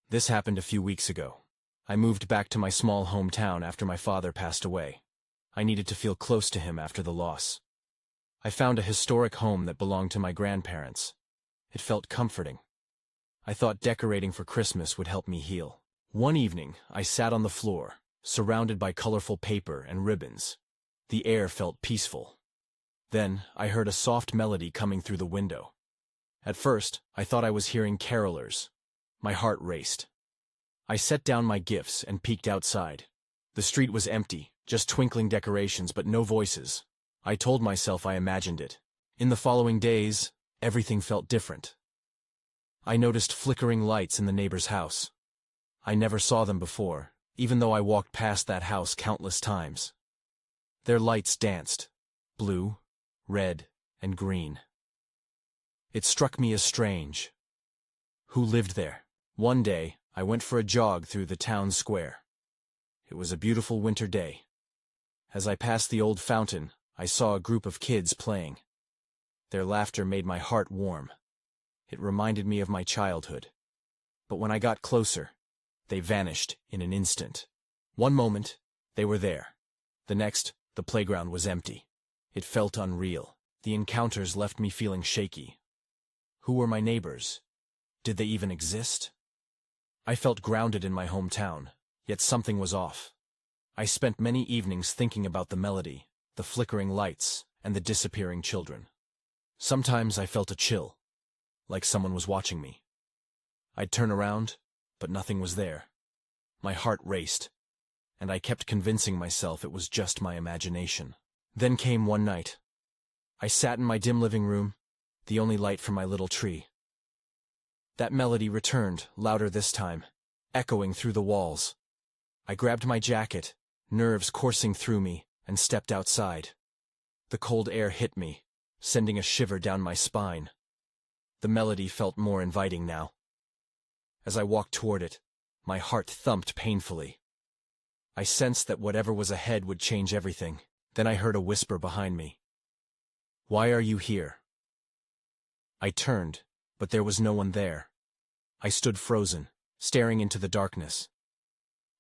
This happened a few weeks ago. I moved back to my small hometown after my father passed away. I needed to feel close to him after the loss. I found a historic home that belonged to my grandparents. It felt comforting. I thought decorating for Christmas would help me heal. One evening, I sat on the floor, surrounded by colorful paper and ribbons. The air felt peaceful. Then, I heard a soft melody coming through the window. At first, I thought I was hearing carolers. My heart raced. I set down my gifts and peeked outside. The street was empty, just twinkling decorations but no voices. I told myself I imagined it. In the following days, everything felt different. I noticed flickering lights in the neighbor's house. I never saw them before, even though I walked past that house countless times. Their lights danced, blue, red, and green. It struck me as strange. Who lived there? One day, I went for a jog through the town square. It was a beautiful winter day. As I passed the old fountain, I saw a group of kids playing. Their laughter made my heart warm. It reminded me of my childhood. But when I got closer, they vanished in an instant. One moment, they were there. The next, the playground was empty. It felt unreal. The encounters left me feeling shaky. Who were my neighbors? Did they even exist? I felt grounded in my hometown, yet something was off. I spent many evenings thinking about the melody, the flickering lights, and the disappearing children. Sometimes I felt a chill, like someone was watching me. I'd turn around, but nothing was there. My heart raced, and I kept convincing myself it was just my imagination. Then came one night. I sat in my dim living room, the only light from my little tree. That melody returned, louder this time, echoing through the walls. I grabbed my jacket, nerves coursing through me, and stepped outside. The cold air hit me, sending a shiver down my spine. The melody felt more inviting now. As I walked toward it, my heart thumped painfully. I sensed that whatever was ahead would change everything. Then I heard a whisper behind me. "Why are you here?" I turned, but there was no one there. I stood frozen, staring into the darkness.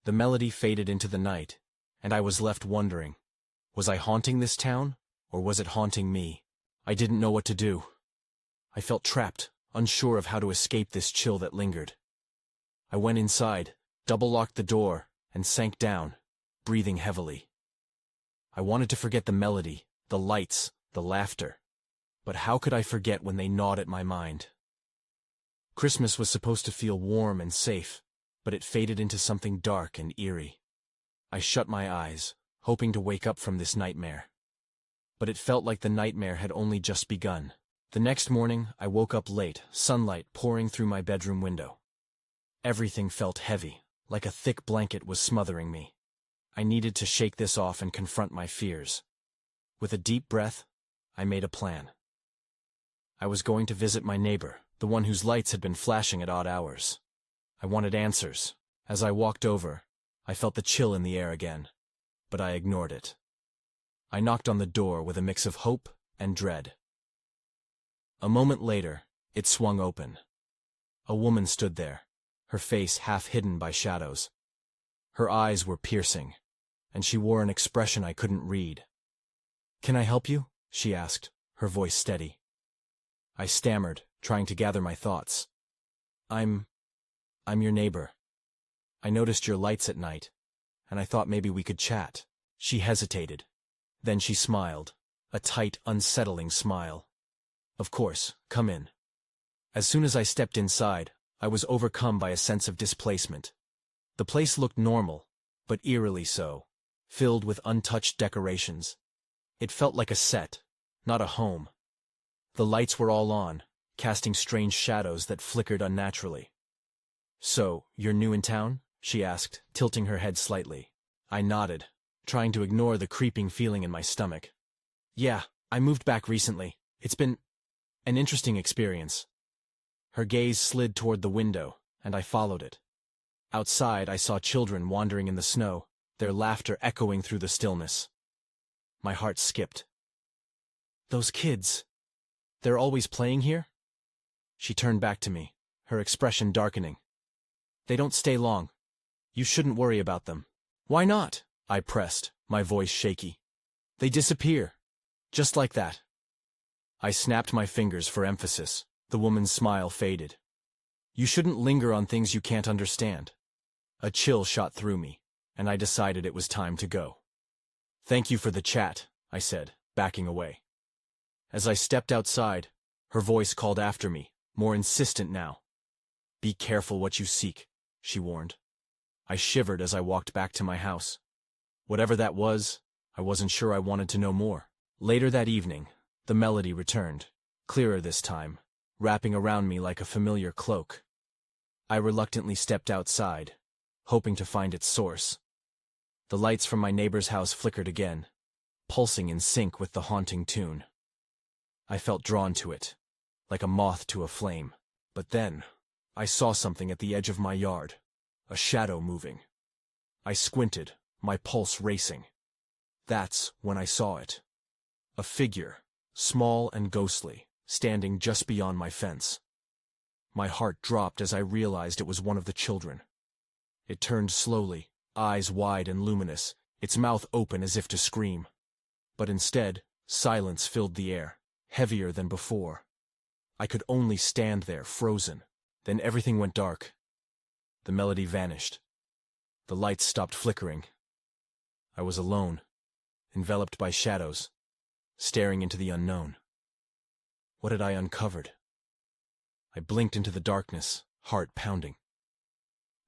The melody faded into the night, and I was left wondering, was I haunting this town, or was it haunting me? I didn't know what to do. I felt trapped, unsure of how to escape this chill that lingered. I went inside, double-locked the door, and sank down, breathing heavily. I wanted to forget the melody, the lights, the laughter. But how could I forget when they gnawed at my mind? Christmas was supposed to feel warm and safe, but it faded into something dark and eerie. I shut my eyes, hoping to wake up from this nightmare. But it felt like the nightmare had only just begun. The next morning, I woke up late, sunlight pouring through my bedroom window. Everything felt heavy, like a thick blanket was smothering me. I needed to shake this off and confront my fears. With a deep breath, I made a plan. I was going to visit my neighbor, the one whose lights had been flashing at odd hours. I wanted answers. As I walked over, I felt the chill in the air again, but I ignored it. I knocked on the door with a mix of hope and dread. A moment later, it swung open. A woman stood there, her face half hidden by shadows. Her eyes were piercing, and she wore an expression I couldn't read. "Can I help you?" she asked, her voice steady. I stammered, trying to gather my thoughts. I'm your neighbor. I noticed your lights at night, and I thought maybe we could chat." She hesitated. Then she smiled, a tight, unsettling smile. "Of course, come in." As soon as I stepped inside, I was overcome by a sense of displacement. The place looked normal, but eerily so, filled with untouched decorations. It felt like a set, not a home. The lights were all on, casting strange shadows that flickered unnaturally. "So, you're new in town?" she asked, tilting her head slightly. I nodded, trying to ignore the creeping feeling in my stomach. "Yeah, I moved back recently. It's been an interesting experience." Her gaze slid toward the window, and I followed it. Outside, I saw children wandering in the snow, their laughter echoing through the stillness. My heart skipped. "Those kids, they're always playing here?" She turned back to me, her expression darkening. They don't stay long. You shouldn't worry about them. Why not? I pressed, my voice shaky. They disappear. Just like that. I snapped my fingers for emphasis. The woman's smile faded. You shouldn't linger on things you can't understand. A chill shot through me, and I decided it was time to go. Thank you for the chat, I said, backing away. As I stepped outside, her voice called after me, more insistent now. Be careful what you seek, she warned. I shivered as I walked back to my house. Whatever that was, I wasn't sure I wanted to know more. Later that evening, the melody returned, clearer this time, wrapping around me like a familiar cloak. I reluctantly stepped outside, hoping to find its source. The lights from my neighbor's house flickered again, pulsing in sync with the haunting tune. I felt drawn to it, like a moth to a flame. But then, I saw something at the edge of my yard, a shadow moving. I squinted, my pulse racing. That's when I saw it. A figure, small and ghostly, standing just beyond my fence. My heart dropped as I realized it was one of the children. It turned slowly, eyes wide and luminous, its mouth open as if to scream. But instead, silence filled the air, heavier than before. I could only stand there, frozen. Then everything went dark. The melody vanished. The lights stopped flickering. I was alone, enveloped by shadows, staring into the unknown. What had I uncovered? I blinked into the darkness, heart pounding.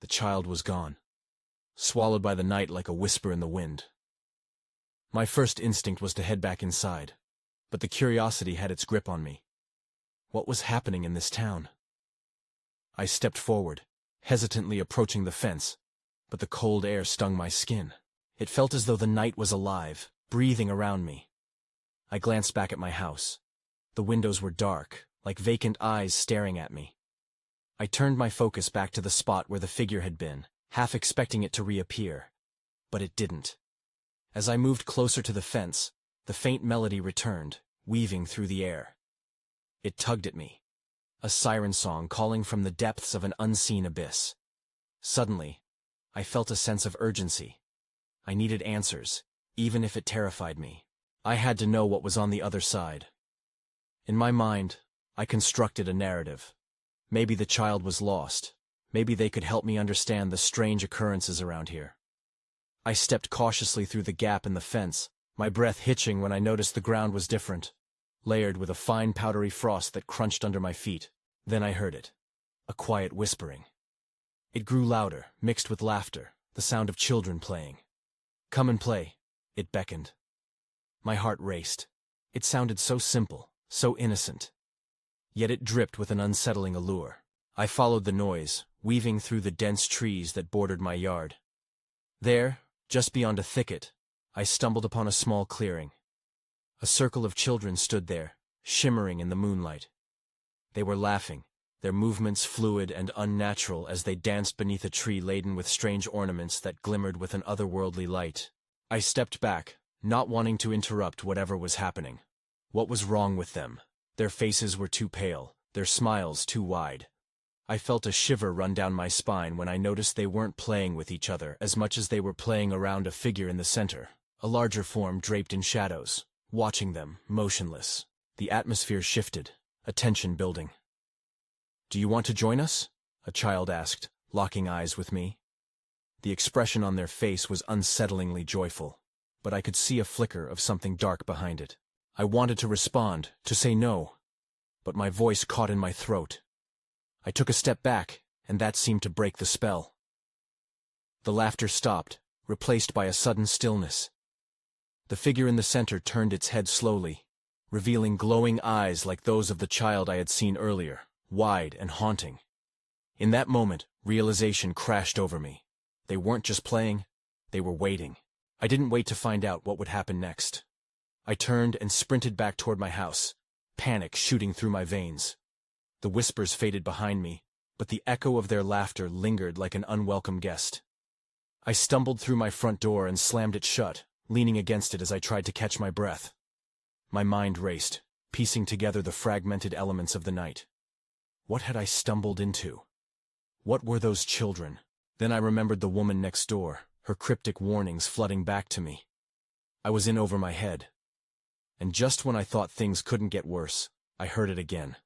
The child was gone, swallowed by the night like a whisper in the wind. My first instinct was to head back inside, but the curiosity had its grip on me. What was happening in this town? I stepped forward, hesitantly approaching the fence, but the cold air stung my skin. It felt as though the night was alive, breathing around me. I glanced back at my house. The windows were dark, like vacant eyes staring at me. I turned my focus back to the spot where the figure had been, half expecting it to reappear. But it didn't. As I moved closer to the fence, the faint melody returned, weaving through the air. It tugged at me, a siren song calling from the depths of an unseen abyss. Suddenly, I felt a sense of urgency. I needed answers, even if it terrified me. I had to know what was on the other side. In my mind, I constructed a narrative. Maybe the child was lost. Maybe they could help me understand the strange occurrences around here. I stepped cautiously through the gap in the fence, my breath hitching when I noticed the ground was different, layered with a fine powdery frost that crunched under my feet. Then I heard it, a quiet whispering. It grew louder, mixed with laughter, the sound of children playing. Come and play, it beckoned. My heart raced. It sounded so simple, so innocent. Yet it dripped with an unsettling allure. I followed the noise, weaving through the dense trees that bordered my yard. There, just beyond a thicket, I stumbled upon a small clearing. A circle of children stood there, shimmering in the moonlight. They were laughing, their movements fluid and unnatural as they danced beneath a tree laden with strange ornaments that glimmered with an otherworldly light. I stepped back, not wanting to interrupt whatever was happening. What was wrong with them? Their faces were too pale, their smiles too wide. I felt a shiver run down my spine when I noticed they weren't playing with each other as much as they were playing around a figure in the center, a larger form draped in shadows. Watching them, motionless, the atmosphere shifted, a tension building. Do you want to join us? A child asked, locking eyes with me. The expression on their face was unsettlingly joyful, but I could see a flicker of something dark behind it. I wanted to respond, to say no, but my voice caught in my throat. I took a step back, and that seemed to break the spell. The laughter stopped, replaced by a sudden stillness. The figure in the center turned its head slowly, revealing glowing eyes like those of the child I had seen earlier, wide and haunting. In that moment, realization crashed over me. They weren't just playing, they were waiting. I didn't wait to find out what would happen next. I turned and sprinted back toward my house, panic shooting through my veins. The whispers faded behind me, but the echo of their laughter lingered like an unwelcome guest. I stumbled through my front door and slammed it shut, leaning against it as I tried to catch my breath. My mind raced, piecing together the fragmented elements of the night. What had I stumbled into? What were those children? Then I remembered the woman next door, her cryptic warnings flooding back to me. I was in over my head. And just when I thought things couldn't get worse, I heard it again.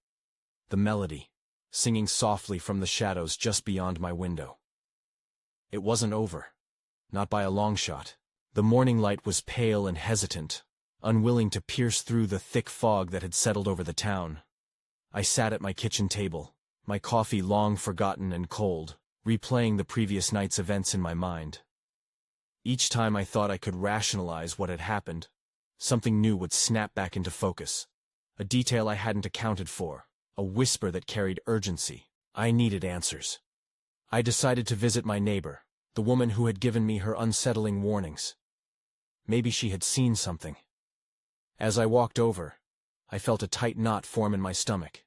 The melody, singing softly from the shadows just beyond my window. It wasn't over. Not by a long shot. The morning light was pale and hesitant, unwilling to pierce through the thick fog that had settled over the town. I sat at my kitchen table, my coffee long forgotten and cold, replaying the previous night's events in my mind. Each time I thought I could rationalize what had happened, something new would snap back into focus. A detail I hadn't accounted for, a whisper that carried urgency. I needed answers. I decided to visit my neighbor, the woman who had given me her unsettling warnings. Maybe she had seen something. As I walked over, I felt a tight knot form in my stomach.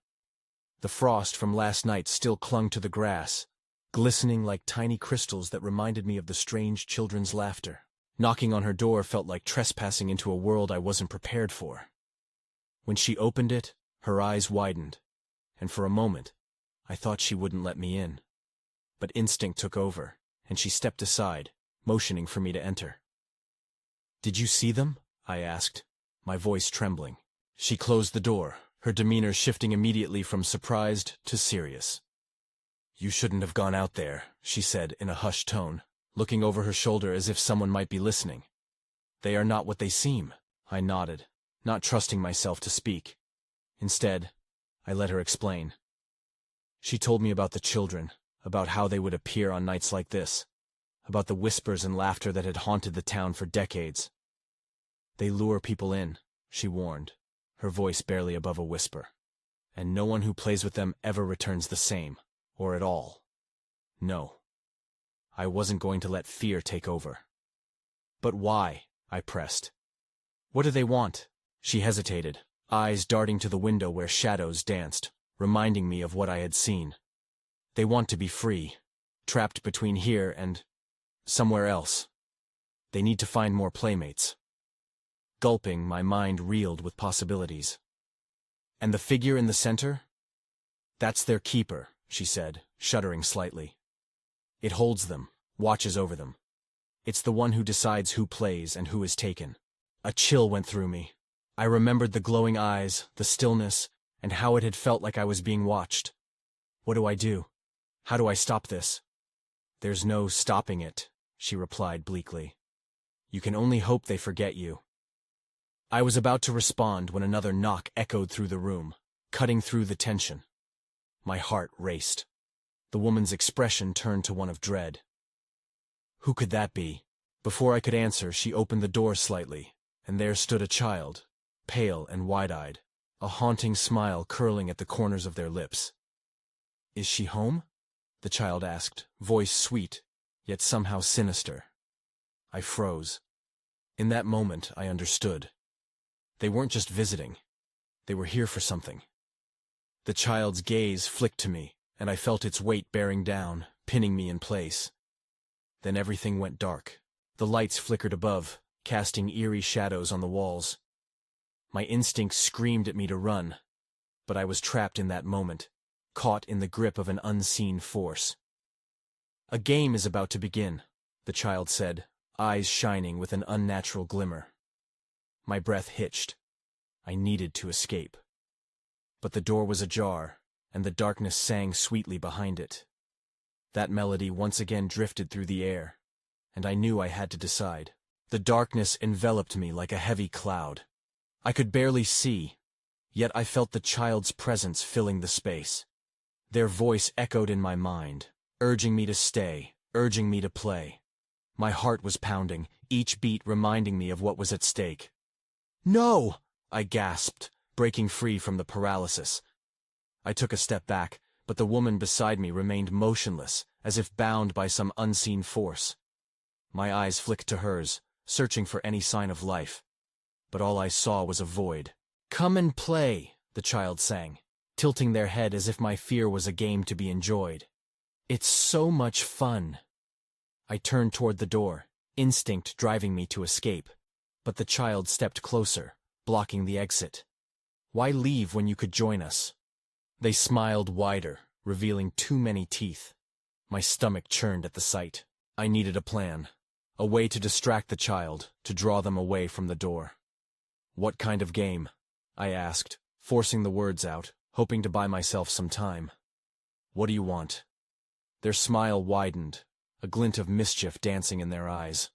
The frost from last night still clung to the grass, glistening like tiny crystals that reminded me of the strange children's laughter. Knocking on her door felt like trespassing into a world I wasn't prepared for. When she opened it, her eyes widened, and for a moment, I thought she wouldn't let me in. But instinct took over, and she stepped aside, motioning for me to enter. "Did you see them?" I asked, my voice trembling. She closed the door, her demeanor shifting immediately from surprised to serious. "You shouldn't have gone out there," she said in a hushed tone, looking over her shoulder as if someone might be listening. "They are not what they seem." I nodded, not trusting myself to speak. Instead, I let her explain. She told me about the children, about how they would appear on nights like this, about the whispers and laughter that had haunted the town for decades. "They lure people in," she warned, her voice barely above a whisper. "And no one who plays with them ever returns the same, or at all." No. I wasn't going to let fear take over. "But why?" I pressed. "What do they want?" She hesitated, eyes darting to the window where shadows danced, reminding me of what I had seen. "They want to be free, trapped between here and somewhere else. They need to find more playmates." Gulping, my mind reeled with possibilities. "And the figure in the center? That's their keeper," she said, shuddering slightly. "It holds them, watches over them. It's the one who decides who plays and who is taken." A chill went through me. I remembered the glowing eyes, the stillness, and how it had felt like I was being watched. What do I do? How do I stop this? "There's no stopping it," she replied bleakly. "You can only hope they forget you." I was about to respond when another knock echoed through the room, cutting through the tension. My heart raced. The woman's expression turned to one of dread. Who could that be? Before I could answer, she opened the door slightly, and there stood a child, pale and wide-eyed, a haunting smile curling at the corners of their lips. "Is she home?" the child asked, voice sweet, yet somehow sinister. I froze. In that moment, I understood. They weren't just visiting. They were here for something. The child's gaze flicked to me, and I felt its weight bearing down, pinning me in place. Then everything went dark. The lights flickered above, casting eerie shadows on the walls. My instinct screamed at me to run, but I was trapped in that moment, caught in the grip of an unseen force. "A game is about to begin," the child said, eyes shining with an unnatural glimmer. My breath hitched. I needed to escape. But the door was ajar, and the darkness sang sweetly behind it. That melody once again drifted through the air, and I knew I had to decide. The darkness enveloped me like a heavy cloud. I could barely see, yet I felt the child's presence filling the space. Their voice echoed in my mind, urging me to stay, urging me to play. My heart was pounding, each beat reminding me of what was at stake. "No!" I gasped, breaking free from the paralysis. I took a step back, but the woman beside me remained motionless, as if bound by some unseen force. My eyes flicked to hers, searching for any sign of life. But all I saw was a void. "Come and play," the child sang, tilting their head as if my fear was a game to be enjoyed. "It's so much fun." I turned toward the door, instinct driving me to escape. But the child stepped closer, blocking the exit. "Why leave when you could join us?" They smiled wider, revealing too many teeth. My stomach churned at the sight. I needed a plan. A way to distract the child, to draw them away from the door. "What kind of game?" I asked, forcing the words out, hoping to buy myself some time. "What do you want?" Their smile widened, a glint of mischief dancing in their eyes.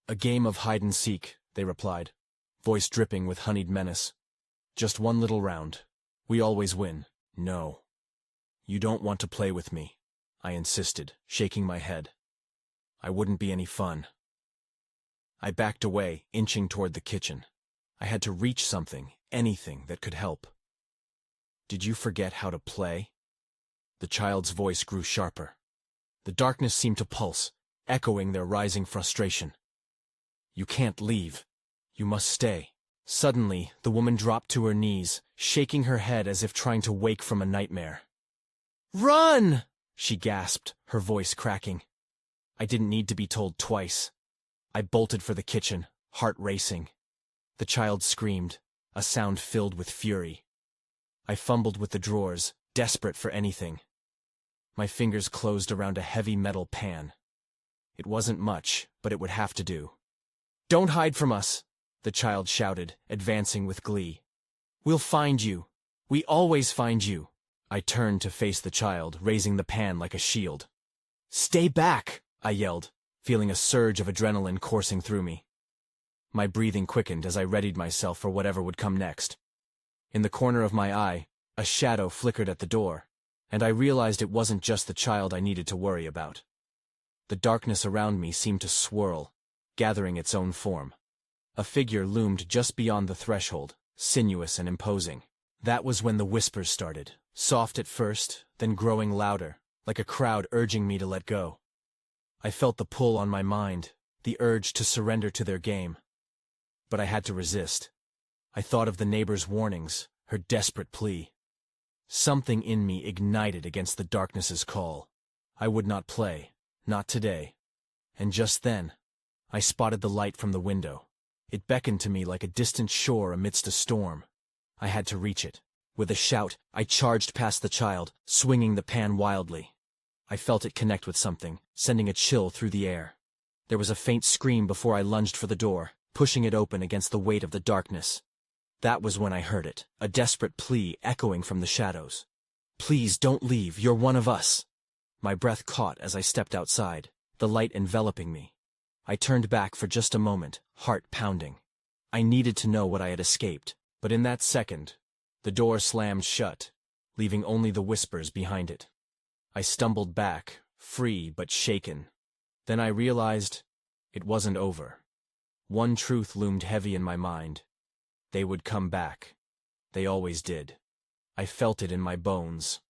"A game of hide-and-seek," they replied, voice dripping with honeyed menace. "Just one little round. We always win." "No. You don't want to play with me," I insisted, shaking my head. "I wouldn't be any fun." I backed away, inching toward the kitchen. I had to reach something, anything that could help. "Did you forget how to play?" The child's voice grew sharper. The darkness seemed to pulse, echoing their rising frustration. "You can't leave. You must stay." Suddenly, the woman dropped to her knees, shaking her head as if trying to wake from a nightmare. "Run!" she gasped, her voice cracking. I didn't need to be told twice. I bolted for the kitchen, heart racing. The child screamed, a sound filled with fury. I fumbled with the drawers, desperate for anything. My fingers closed around a heavy metal pan. It wasn't much, but it would have to do. "Don't hide from us," the child shouted, advancing with glee. "We'll find you. We always find you." I turned to face the child, raising the pan like a shield. "Stay back!" I yelled, feeling a surge of adrenaline coursing through me. My breathing quickened as I readied myself for whatever would come next. In the corner of my eye, a shadow flickered at the door, and I realized it wasn't just the child I needed to worry about. The darkness around me seemed to swirl, gathering its own form. A figure loomed just beyond the threshold, sinuous and imposing. That was when the whispers started, soft at first, then growing louder, like a crowd urging me to let go. I felt the pull on my mind, the urge to surrender to their game. But I had to resist. I thought of the neighbor's warnings, her desperate plea. Something in me ignited against the darkness's call. I would not play, not today. And just then, I spotted the light from the window. It beckoned to me like a distant shore amidst a storm. I had to reach it. With a shout, I charged past the child, swinging the pan wildly. I felt it connect with something, sending a chill through the air. There was a faint scream before I lunged for the door, pushing it open against the weight of the darkness. That was when I heard it, a desperate plea echoing from the shadows. "Please don't leave, you're one of us." My breath caught as I stepped outside, the light enveloping me. I turned back for just a moment, heart pounding. I needed to know what I had escaped, but in that second, the door slammed shut, leaving only the whispers behind it. I stumbled back, free but shaken. Then I realized it wasn't over. One truth loomed heavy in my mind. They would come back. They always did. I felt it in my bones.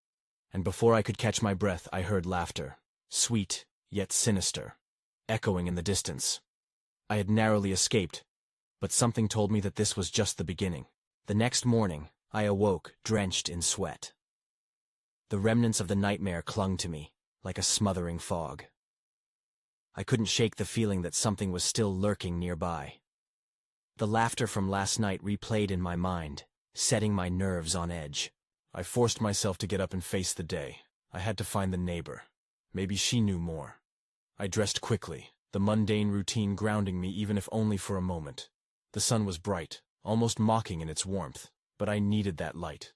And before I could catch my breath, I heard laughter, sweet yet sinister, echoing in the distance. I had narrowly escaped, but something told me that this was just the beginning. The next morning, I awoke, drenched in sweat. The remnants of the nightmare clung to me, like a smothering fog. I couldn't shake the feeling that something was still lurking nearby. The laughter from last night replayed in my mind, setting my nerves on edge. I forced myself to get up and face the day. I had to find the neighbor. Maybe she knew more. I dressed quickly, the mundane routine grounding me even if only for a moment. The sun was bright, almost mocking in its warmth, but I needed that light.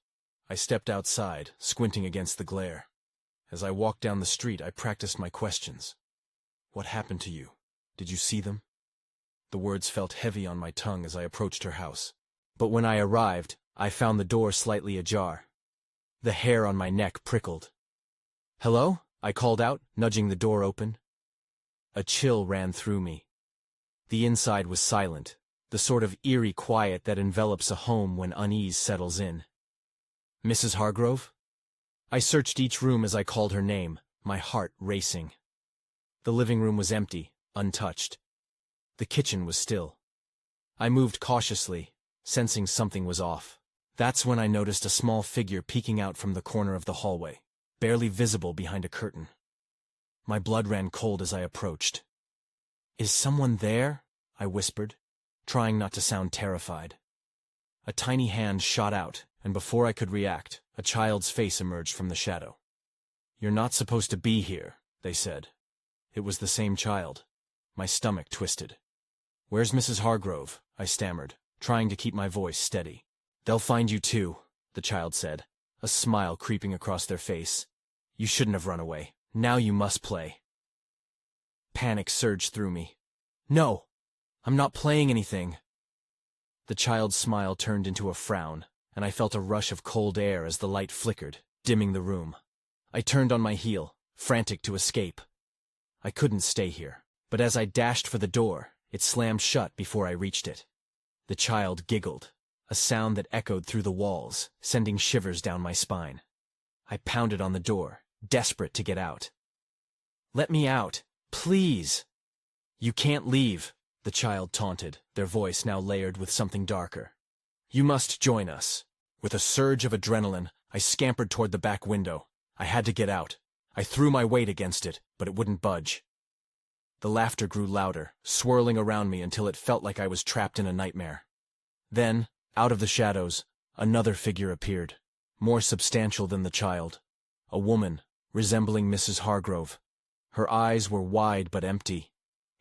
I stepped outside, squinting against the glare. As I walked down the street, I practiced my questions. "What happened to you? Did you see them?" The words felt heavy on my tongue as I approached her house. But when I arrived, I found the door slightly ajar. The hair on my neck prickled. "Hello?" I called out, nudging the door open. A chill ran through me. The inside was silent, the sort of eerie quiet that envelops a home when unease settles in. "Mrs. Hargrove?" I searched each room as I called her name, my heart racing. The living room was empty, untouched. The kitchen was still. I moved cautiously, sensing something was off. That's when I noticed a small figure peeking out from the corner of the hallway, barely visible behind a curtain. My blood ran cold as I approached. "Is someone there?" I whispered, trying not to sound terrified. A tiny hand shot out, and before I could react, a child's face emerged from the shadow. "You're not supposed to be here," they said. It was the same child. My stomach twisted. "Where's Mrs. Hargrove?" I stammered, trying to keep my voice steady. "They'll find you too," the child said, a smile creeping across their face. "You shouldn't have run away. Now you must play." Panic surged through me. "No, I'm not playing anything." The child's smile turned into a frown, and I felt a rush of cold air as the light flickered, dimming the room. I turned on my heel, frantic to escape. I couldn't stay here, but as I dashed for the door, it slammed shut before I reached it. The child giggled, a sound that echoed through the walls, sending shivers down my spine. I pounded on the door, desperate to get out. "Let me out, please!" "You can't leave," the child taunted, their voice now layered with something darker. "You must join us." With a surge of adrenaline, I scampered toward the back window. I had to get out. I threw my weight against it, but it wouldn't budge. The laughter grew louder, swirling around me until it felt like I was trapped in a nightmare. Then, out of the shadows, another figure appeared, more substantial than the child. A woman, resembling Mrs. Hargrove. Her eyes were wide but empty.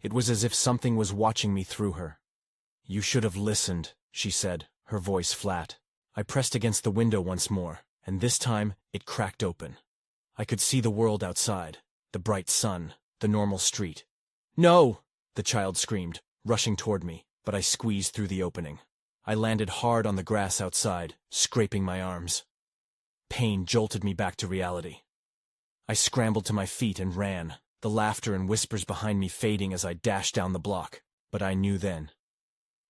It was as if something was watching me through her. "You should have listened," she said, her voice flat. I pressed against the window once more, and this time it cracked open. I could see the world outside, the bright sun, the normal street. "No!" the child screamed, rushing toward me, but I squeezed through the opening. I landed hard on the grass outside, scraping my arms. Pain jolted me back to reality. I scrambled to my feet and ran, the laughter and whispers behind me fading as I dashed down the block. But I knew then.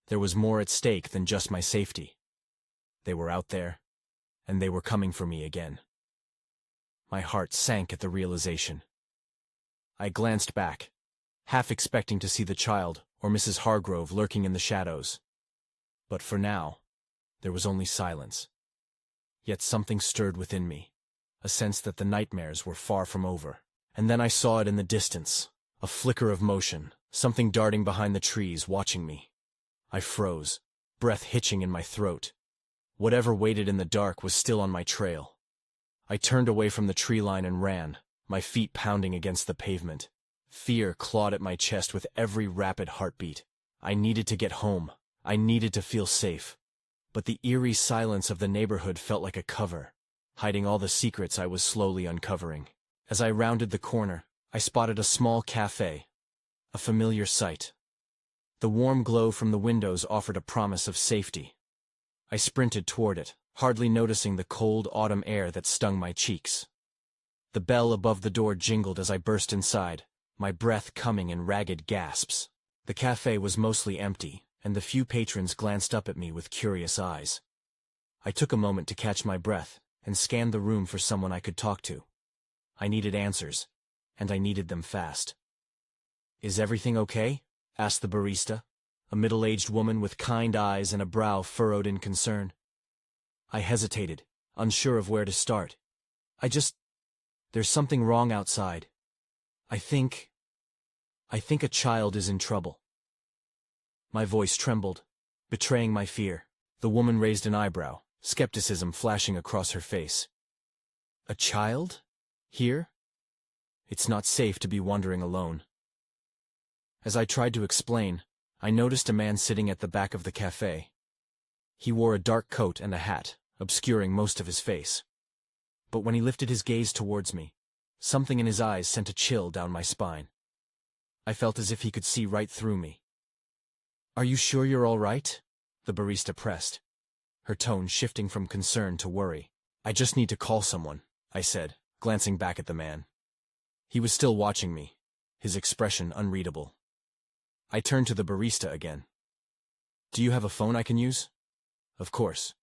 There was more at stake than just my safety. They were out there, and they were coming for me again. My heart sank at the realization. I glanced back, half expecting to see the child or Mrs. Hargrove lurking in the shadows. But for now, there was only silence. Yet something stirred within me, a sense that the nightmares were far from over. And then I saw it in the distance, a flicker of motion, something darting behind the trees, watching me. I froze, breath hitching in my throat. Whatever waited in the dark was still on my trail. I turned away from the tree line and ran, my feet pounding against the pavement. Fear clawed at my chest with every rapid heartbeat. I needed to get home. I needed to feel safe. But the eerie silence of the neighborhood felt like a cover, hiding all the secrets I was slowly uncovering. As I rounded the corner, I spotted a small cafe, a familiar sight. The warm glow from the windows offered a promise of safety. I sprinted toward it, hardly noticing the cold autumn air that stung my cheeks. The bell above the door jingled as I burst inside, my breath coming in ragged gasps. The cafe was mostly empty, and the few patrons glanced up at me with curious eyes. I took a moment to catch my breath and scanned the room for someone I could talk to. I needed answers, and I needed them fast. "Is everything okay?" asked the barista, a middle-aged woman with kind eyes and a brow furrowed in concern. I hesitated, unsure of where to start. There's something wrong outside. I think a child is in trouble." My voice trembled, betraying my fear. The woman raised an eyebrow, skepticism flashing across her face. "A child? Here? It's not safe to be wandering alone." As I tried to explain, I noticed a man sitting at the back of the cafe. He wore a dark coat and a hat, obscuring most of his face. But when he lifted his gaze towards me, something in his eyes sent a chill down my spine. I felt as if he could see right through me. "Are you sure you're all right?" the barista pressed, her tone shifting from concern to worry. "I just need to call someone," I said, glancing back at the man. He was still watching me, his expression unreadable. I turned to the barista again. "Do you have a phone I can use?" "Of course."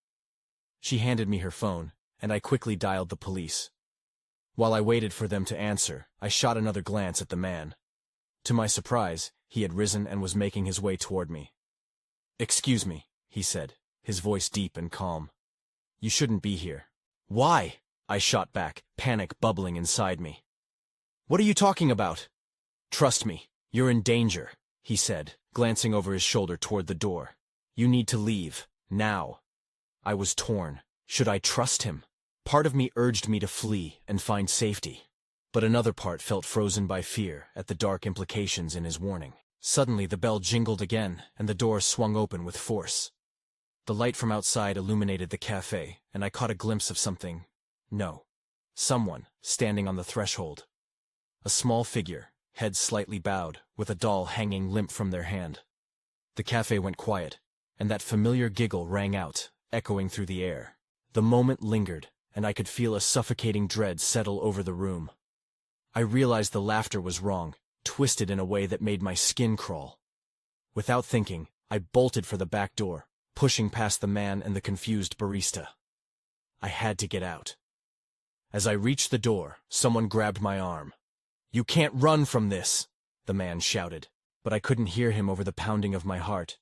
She handed me her phone, and I quickly dialed the police. While I waited for them to answer, I shot another glance at the man. To my surprise, he had risen and was making his way toward me. "Excuse me," he said, his voice deep and calm. "You shouldn't be here." "Why?" I shot back, panic bubbling inside me. "What are you talking about?" "Trust me, you're in danger," he said, glancing over his shoulder toward the door. "You need to leave, now." I was torn. Should I trust him? Part of me urged me to flee and find safety, But another part felt frozen by fear at the dark implications in his warning. Suddenly the bell jingled again, and the door swung open with force. The light from outside illuminated the cafe, and I caught a glimpse of something. No. Someone, standing on the threshold. A small figure, head slightly bowed, with a doll hanging limp from their hand. The cafe went quiet, and that familiar giggle rang out, echoing through the air. The moment lingered, and I could feel a suffocating dread settle over the room. I realized the laughter was wrong, twisted in a way that made my skin crawl. Without thinking, I bolted for the back door, pushing past the man and the confused barista. I had to get out. As I reached the door, someone grabbed my arm. "You can't run from this," the man shouted, but I couldn't hear him over the pounding of my heart.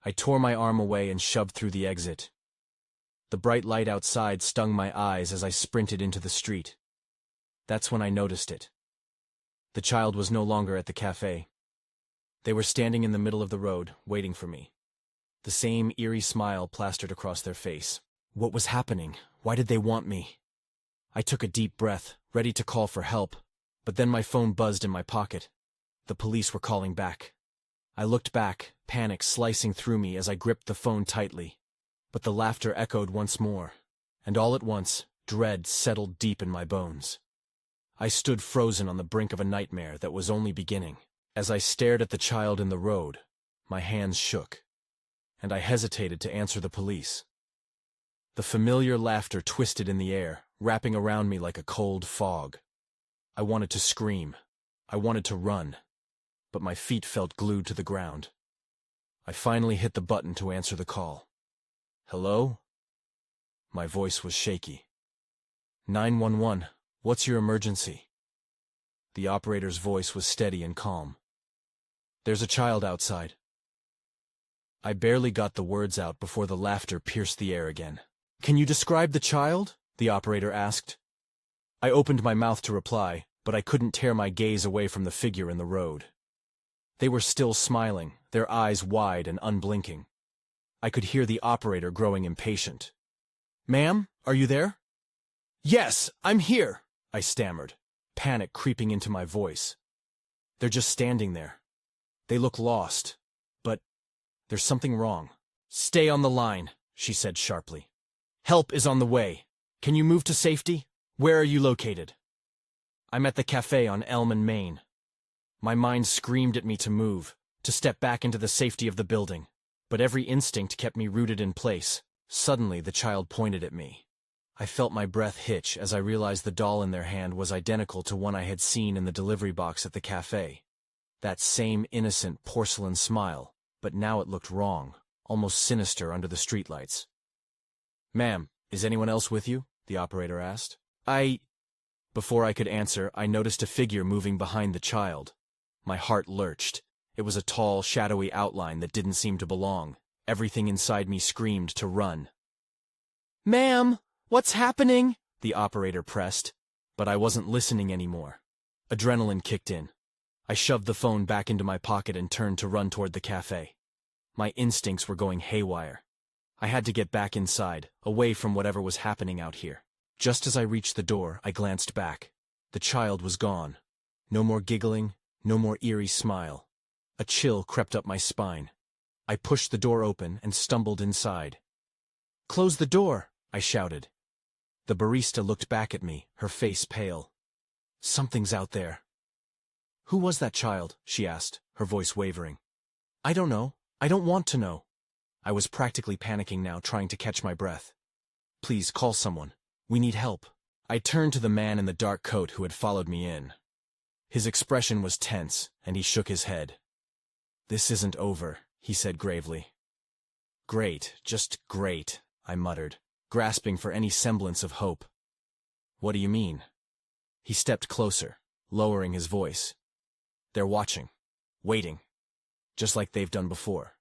I tore my arm away and shoved through the exit. The bright light outside stung my eyes as I sprinted into the street. That's when I noticed it. The child was no longer at the cafe. They were standing in the middle of the road, waiting for me. The same eerie smile plastered across their face. What was happening? Why did they want me? I took a deep breath, ready to call for help, but then my phone buzzed in my pocket. The police were calling back. I looked back, panic slicing through me as I gripped the phone tightly. But the laughter echoed once more, and all at once, dread settled deep in my bones. I stood frozen on the brink of a nightmare that was only beginning. As I stared at the child in the road, my hands shook, and I hesitated to answer the police. The familiar laughter twisted in the air, wrapping around me like a cold fog. I wanted to scream. I wanted to run, but my feet felt glued to the ground. I finally hit the button to answer the call. "Hello?" My voice was shaky. 911, what's your emergency? The operator's voice was steady and calm. "There's a child outside." I barely got the words out before the laughter pierced the air again. "Can you describe the child?" the operator asked. I opened my mouth to reply, but I couldn't tear my gaze away from the figure in the road. They were still smiling, their eyes wide and unblinking. I could hear the operator growing impatient. "Ma'am, are you there?" "Yes, I'm here," I stammered, panic creeping into my voice. "They're just standing there. They look lost, but there's something wrong." "Stay on the line," she said sharply. "Help is on the way. Can you move to safety? Where are you located?" "I'm at the cafe on Elm and Main." My mind screamed at me to move, to step back into the safety of the building, but every instinct kept me rooted in place. Suddenly, the child pointed at me. I felt my breath hitch as I realized the doll in their hand was identical to one I had seen in the delivery box at the cafe. That same innocent porcelain smile, but now it looked wrong, almost sinister under the streetlights. "Ma'am, is anyone else with you?" the operator asked. Before I could answer, I noticed a figure moving behind the child. My heart lurched. It was a tall, shadowy outline that didn't seem to belong. Everything inside me screamed to run. "Ma'am, what's happening?" the operator pressed, but I wasn't listening anymore. Adrenaline kicked in. I shoved the phone back into my pocket and turned to run toward the cafe. My instincts were going haywire. I had to get back inside, away from whatever was happening out here. Just as I reached the door, I glanced back. The child was gone. No more giggling, no more eerie smile. A chill crept up my spine. I pushed the door open and stumbled inside. "Close the door," I shouted. The barista looked back at me, her face pale. "Something's out there." "Who was that child?" she asked, her voice wavering. "I don't know. I don't want to know." I was practically panicking now, trying to catch my breath. "Please, call someone. We need help." I turned to the man in the dark coat who had followed me in. His expression was tense, and he shook his head. "This isn't over," he said gravely. "Great, just great," I muttered, grasping for any semblance of hope. "What do you mean?" He stepped closer, lowering his voice. "They're watching, waiting, just like they've done before."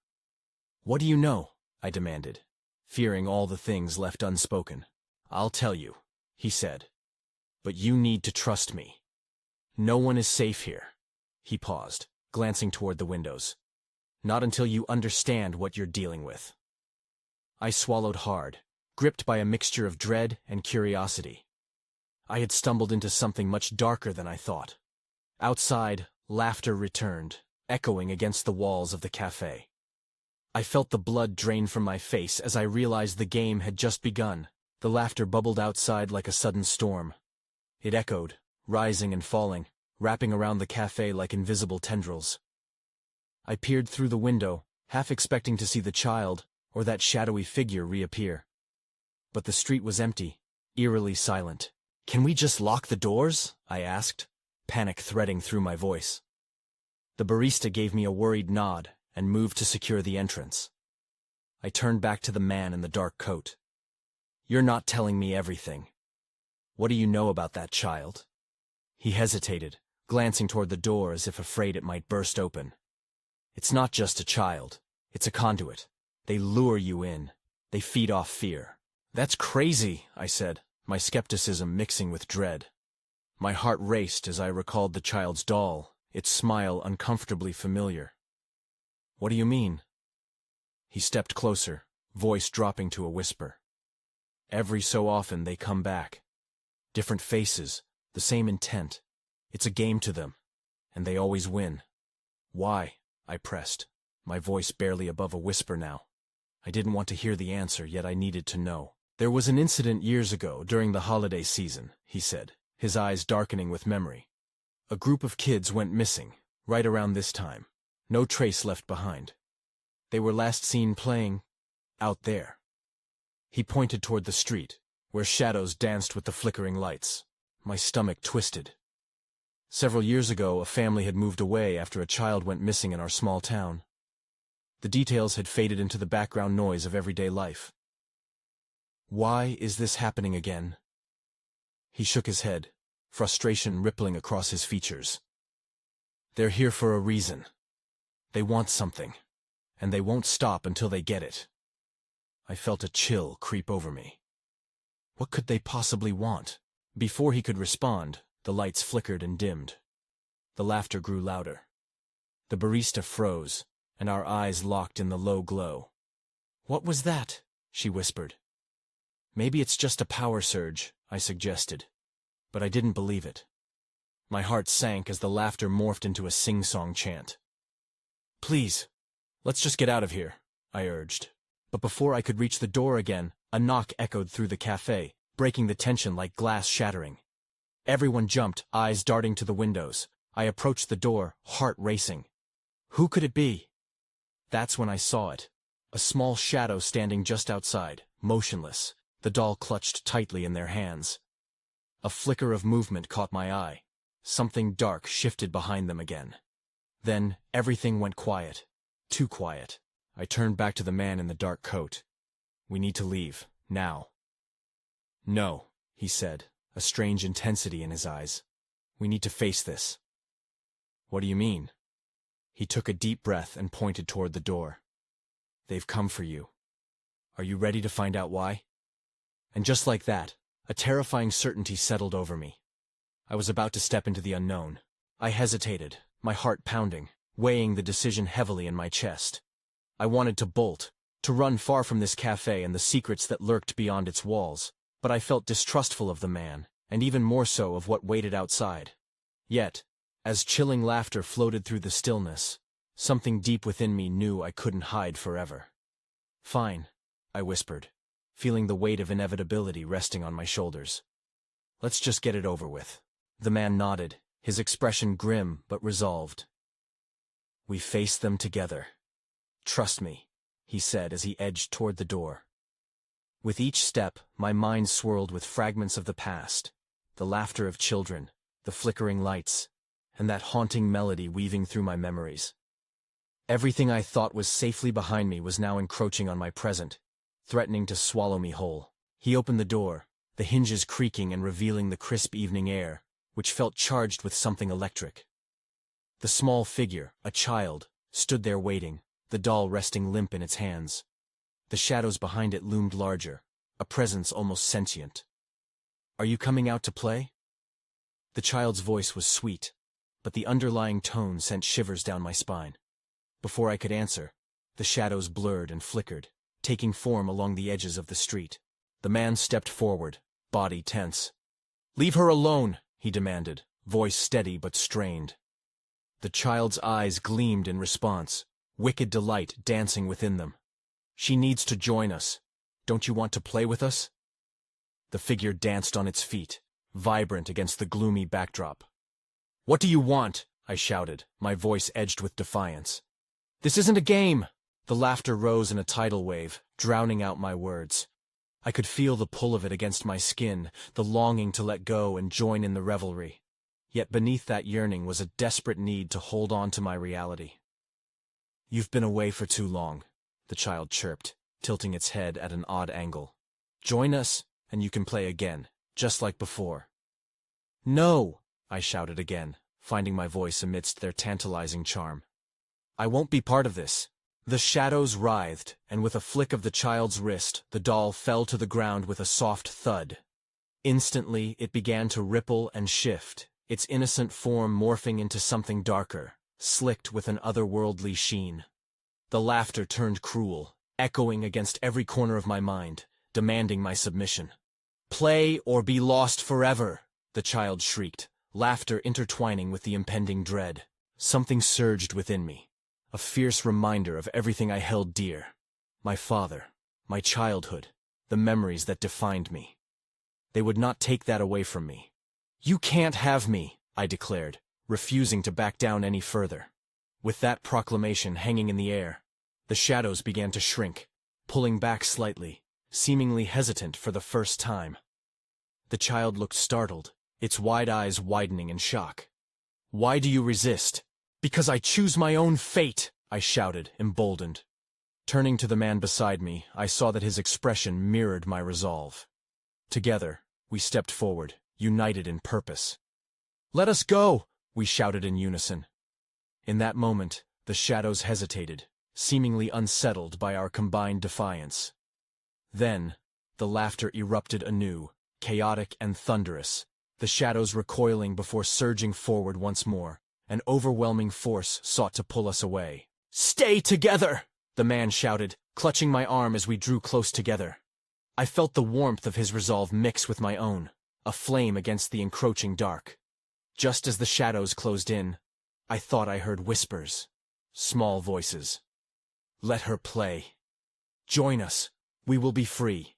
"What do you know?" I demanded, fearing all the things left unspoken. "I'll tell you," he said, "but you need to trust me. No one is safe here." He paused, glancing toward the windows. "Not until you understand what you're dealing with." I swallowed hard, gripped by a mixture of dread and curiosity. I had stumbled into something much darker than I thought. Outside, laughter returned, echoing against the walls of the cafe. I felt the blood drain from my face as I realized the game had just begun. The laughter bubbled outside like a sudden storm. It echoed, rising and falling, wrapping around the cafe like invisible tendrils. I peered through the window, half expecting to see the child, or that shadowy figure reappear. But the street was empty, eerily silent. "Can we just lock the doors?" I asked, panic threading through my voice. The barista gave me a worried nod and moved to secure the entrance. I turned back to the man in the dark coat. "You're not telling me everything. What do you know about that child?" He hesitated, glancing toward the door as if afraid it might burst open. "It's not just a child. It's a conduit. They lure you in. They feed off fear." "That's crazy," I said, my skepticism mixing with dread. My heart raced as I recalled the child's doll, its smile uncomfortably familiar. "What do you mean?" He stepped closer, voice dropping to a whisper. "Every so often they come back. Different faces, the same intent. It's a game to them, and they always win." "Why?" I pressed, my voice barely above a whisper now. I didn't want to hear the answer, yet I needed to know. "There was an incident years ago during the holiday season," he said, his eyes darkening with memory. "A group of kids went missing, right around this time. No trace left behind. They were last seen playing out there." He pointed toward the street, where shadows danced with the flickering lights. My stomach twisted. Several years ago, a family had moved away after a child went missing in our small town. The details had faded into the background noise of everyday life. "Why is this happening again?" He shook his head, frustration rippling across his features. "They're here for a reason. They want something, and they won't stop until they get it." I felt a chill creep over me. What could they possibly want? Before he could respond, the lights flickered and dimmed. The laughter grew louder. The barista froze, and our eyes locked in the low glow. "What was that?" she whispered. "Maybe it's just a power surge," I suggested, but I didn't believe it. My heart sank as the laughter morphed into a sing-song chant. "Please, let's just get out of here," I urged. But before I could reach the door again, a knock echoed through the cafe, breaking the tension like glass shattering. Everyone jumped, eyes darting to the windows. I approached the door, heart racing. Who could it be? That's when I saw it. A small shadow standing just outside, motionless, the doll clutched tightly in their hands. A flicker of movement caught my eye. Something dark shifted behind them again. Then, everything went quiet. Too quiet. I turned back to the man in the dark coat. "We need to leave, now." "No," he said, a strange intensity in his eyes. "We need to face this." "What do you mean?" He took a deep breath and pointed toward the door. "They've come for you. Are you ready to find out why?" And just like that, a terrifying certainty settled over me. I was about to step into the unknown. I hesitated, my heart pounding, weighing the decision heavily in my chest. I wanted to bolt, to run far from this cafe and the secrets that lurked beyond its walls, but I felt distrustful of the man, and even more so of what waited outside. Yet, as chilling laughter floated through the stillness, something deep within me knew I couldn't hide forever. "Fine," I whispered, feeling the weight of inevitability resting on my shoulders. "Let's just get it over with." The man nodded, his expression grim but resolved. "We face them together. Trust me," he said as he edged toward the door. With each step, my mind swirled with fragments of the past, the laughter of children, the flickering lights, and that haunting melody weaving through my memories. Everything I thought was safely behind me was now encroaching on my present, threatening to swallow me whole. He opened the door, the hinges creaking and revealing the crisp evening air, which felt charged with something electric. The small figure, a child, stood there waiting, the doll resting limp in its hands. The shadows behind it loomed larger, a presence almost sentient. "Are you coming out to play?" The child's voice was sweet, but the underlying tone sent shivers down my spine. Before I could answer, the shadows blurred and flickered, taking form along the edges of the street. The man stepped forward, body tense. "Leave her alone," he demanded, voice steady but strained. The child's eyes gleamed in response, wicked delight dancing within them. "She needs to join us. Don't you want to play with us?" The figure danced on its feet, vibrant against the gloomy backdrop. "What do you want?" I shouted, my voice edged with defiance. "This isn't a game!" The laughter rose in a tidal wave, drowning out my words. I could feel the pull of it against my skin, the longing to let go and join in the revelry. Yet beneath that yearning was a desperate need to hold on to my reality. "You've been away for too long," the child chirped, tilting its head at an odd angle. "Join us, and you can play again, just like before." "No!" I shouted again, finding my voice amidst their tantalizing charm. "I won't be part of this." The shadows writhed, and with a flick of the child's wrist, the doll fell to the ground with a soft thud. Instantly, it began to ripple and shift, its innocent form morphing into something darker, slicked with an otherworldly sheen. The laughter turned cruel, echoing against every corner of my mind, demanding my submission. "Play or be lost forever," the child shrieked, laughter intertwining with the impending dread. Something surged within me, a fierce reminder of everything I held dear. My father, my childhood, the memories that defined me. They would not take that away from me. "You can't have me," I declared, refusing to back down any further. With that proclamation hanging in the air, the shadows began to shrink, pulling back slightly, seemingly hesitant for the first time. The child looked startled, its wide eyes widening in shock. "Why do you resist?" "Because I choose my own fate," I shouted, emboldened. Turning to the man beside me, I saw that his expression mirrored my resolve. Together, we stepped forward, united in purpose. "Let us go!" we shouted in unison. In that moment, the shadows hesitated, seemingly unsettled by our combined defiance. Then, the laughter erupted anew, chaotic and thunderous, the shadows recoiling before surging forward once more. An overwhelming force sought to pull us away. "Stay together!" the man shouted, clutching my arm as we drew close together. I felt the warmth of his resolve mix with my own, a flame against the encroaching dark. Just as the shadows closed in, I thought I heard whispers, small voices. "Let her play. Join us. We will be free."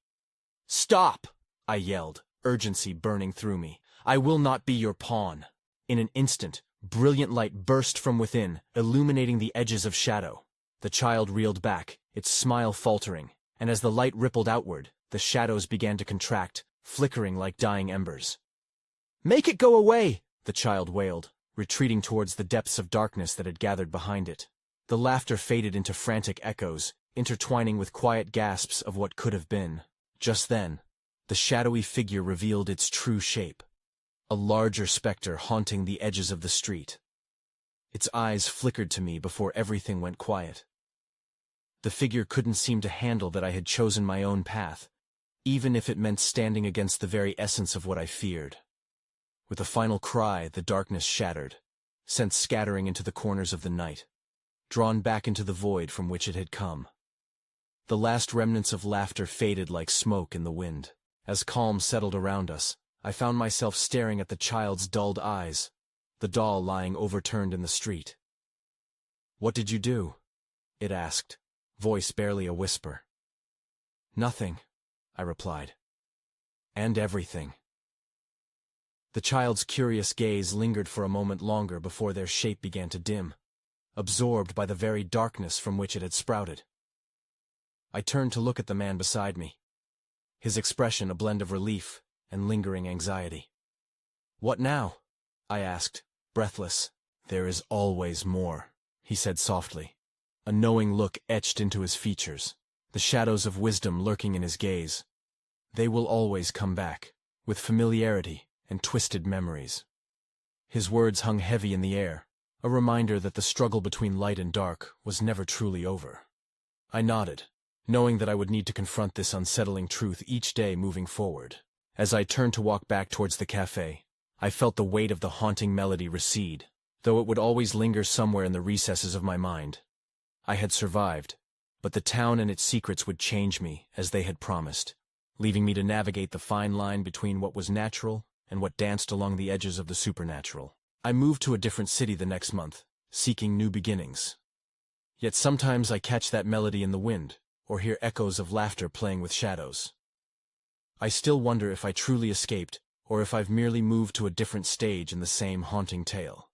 "Stop!" I yelled, urgency burning through me. "I will not be your pawn." In an instant, brilliant light burst from within, illuminating the edges of shadow. The child reeled back, its smile faltering, and as the light rippled outward, the shadows began to contract, flickering like dying embers. "Make it go away!" the child wailed, retreating towards the depths of darkness that had gathered behind it. The laughter faded into frantic echoes, intertwining with quiet gasps of what could have been. Just then, the shadowy figure revealed its true shape. A larger specter haunting the edges of the street. Its eyes flickered to me before everything went quiet. The figure couldn't seem to handle that I had chosen my own path, even if it meant standing against the very essence of what I feared. With a final cry, the darkness shattered, sent scattering into the corners of the night, drawn back into the void from which it had come. The last remnants of laughter faded like smoke in the wind. As calm settled around us, I found myself staring at the child's dulled eyes, the doll lying overturned in the street. "What did you do?" it asked, voice barely a whisper. "Nothing," I replied. "And everything." The child's curious gaze lingered for a moment longer before their shape began to dim, absorbed by the very darkness from which it had sprouted. I turned to look at the man beside me, his expression a blend of relief and lingering anxiety. "What now?" I asked, breathless. "There is always more," he said softly, a knowing look etched into his features, the shadows of wisdom lurking in his gaze. "They will always come back, with familiarity and twisted memories." His words hung heavy in the air, a reminder that the struggle between light and dark was never truly over. I nodded, knowing that I would need to confront this unsettling truth each day moving forward. As I turned to walk back towards the cafe, I felt the weight of the haunting melody recede, though it would always linger somewhere in the recesses of my mind. I had survived, but the town and its secrets would change me as they had promised, leaving me to navigate the fine line between what was natural and what danced along the edges of the supernatural. I moved to a different city the next month, seeking new beginnings. Yet sometimes I catch that melody in the wind, or hear echoes of laughter playing with shadows. I still wonder if I truly escaped, or if I've merely moved to a different stage in the same haunting tale.